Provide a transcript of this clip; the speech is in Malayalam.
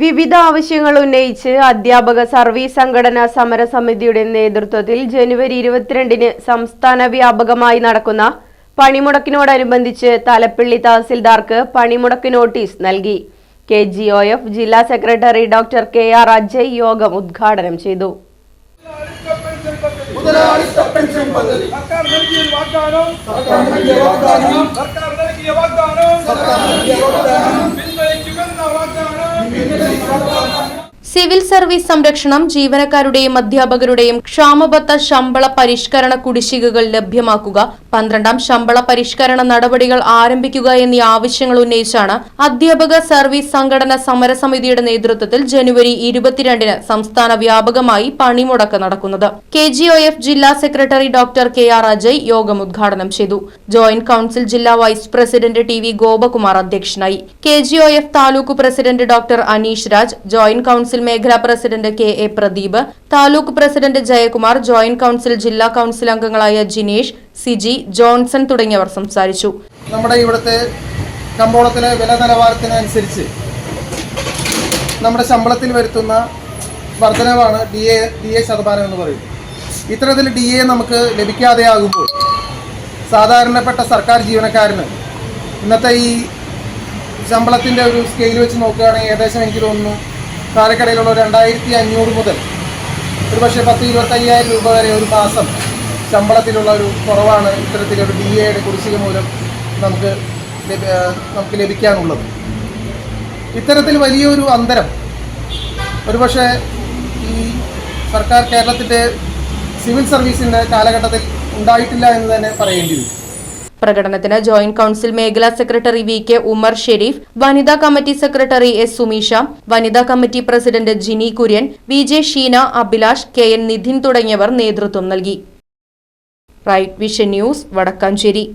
വിവിധ ആവശ്യങ്ങൾ ഉന്നയിച്ച് അധ്യാപക സർവീസ് സംഘടനാ സമരസമിതിയുടെ നേതൃത്വത്തിൽ ജനുവരി 22-ന് സംസ്ഥാന വ്യാപകമായി നടക്കുന്ന പണിമുടക്കിനോടനുബന്ധിച്ച് തലപ്പള്ളി തഹസിൽദാർക്ക് പണിമുടക്ക് നോട്ടീസ് നൽകി. KGOF ജില്ലാ സെക്രട്ടറി ഡോക്ടർ KR അജയ് യോഗം ഉദ്ഘാടനം ചെയ്തു. സിവിൽ സർവീസ് സംരക്ഷണം, ജീവനക്കാരുടെയും അധ്യാപകരുടെയും ക്ഷാമബത്ത ശമ്പള പരിഷ്കരണ കുടിശ്ശികകൾ ലഭ്യമാക്കുക, 12ാം ശമ്പള പരിഷ്കരണ നടപടികൾ ആരംഭിക്കുക എന്നീ ആവശ്യങ്ങൾ ഉന്നയിച്ചാണ് അധ്യാപക സർവീസ് സംഘടന സമരസമിതിയുടെ നേതൃത്വത്തിൽ ജനുവരി 22-ന് സംസ്ഥാന വ്യാപകമായി പണിമുടക്ക് നടക്കുന്നത്. KGOF ജില്ലാ സെക്രട്ടറി ഡോക്ടർ KR അജയ് യോഗം ഉദ്ഘാടനം ചെയ്തു. ജോയിന്റ് കൌൺസിൽ ജില്ലാ വൈസ് പ്രസിഡന്റ് TV ഗോപകുമാർ അധ്യക്ഷനായി. KGOF taluk president doctor Aneesh Raj, joint council മേഖലാ president KA Pradeep, taluk president Jayakumar, joint council ജില്ലാ കൌൺസിൽ അംഗങ്ങളായ ജിനേഷ്, സിജി, ജോൺസൺ തുടങ്ങിയവർ സംസാരിച്ചു. നമ്മുടെ ഇവിടുത്തെ ശമ്പളത്തിലെ വില നിലവാരത്തിനനുസരിച്ച് നമ്മുടെ ശമ്പളത്തിൽ വരുത്തുന്ന വർധനവാണ് DA ശതമാനം എന്ന് പറയുന്നത്. ഇത്തരത്തിൽ DA നമുക്ക് ലഭിക്കാതെയാകുമ്പോൾ സാധാരണപ്പെട്ട സർക്കാർ ജീവനക്കാരന് ഇന്നത്തെ ഈ ശമ്പളത്തിൻ്റെ ഒരു സ്കെയിൽ വെച്ച് നോക്കുകയാണെങ്കിൽ ഏകദേശം എനിക്ക് തോന്നുന്നു കാലക്കടയിലുള്ള 2500 മുതൽ ഒരു പക്ഷേ 10-25,000 രൂപ വരെ ഒരു മാസം ശമ്പളത്തിലുള്ള ഒരു കുറവാണ് ഇത്തരത്തിലൊരു DAയുടെ കുടിശ്ശിക മൂലം നമുക്ക് ലഭിക്കാനുള്ളത്. ഇത്തരത്തിൽ വലിയൊരു അന്തരം ഒരുപക്ഷെ ഈ സർക്കാർ കേരളത്തിൻ്റെ സിവിൽ സർവീസിൻ്റെ കാലഘട്ടത്തിൽ ഉണ്ടായിട്ടില്ല എന്ന് തന്നെ പറയേണ്ടി വരും. പ്രകടനത്തിന് ജോയിന്റ് കൌൺസിൽ മേഖലാ സെക്രട്ടറി VK ഉമർ ഷെരീഫ്, വനിതാ കമ്മിറ്റി സെക്രട്ടറി S സുമീഷ, വനിതാ committee president Jini Kurian, VJ Sheena, Abhilash, KN Nidhin തുടങ്ങിയവർ നേതൃത്വം നൽകി. Right vision news, Vadakkanchery.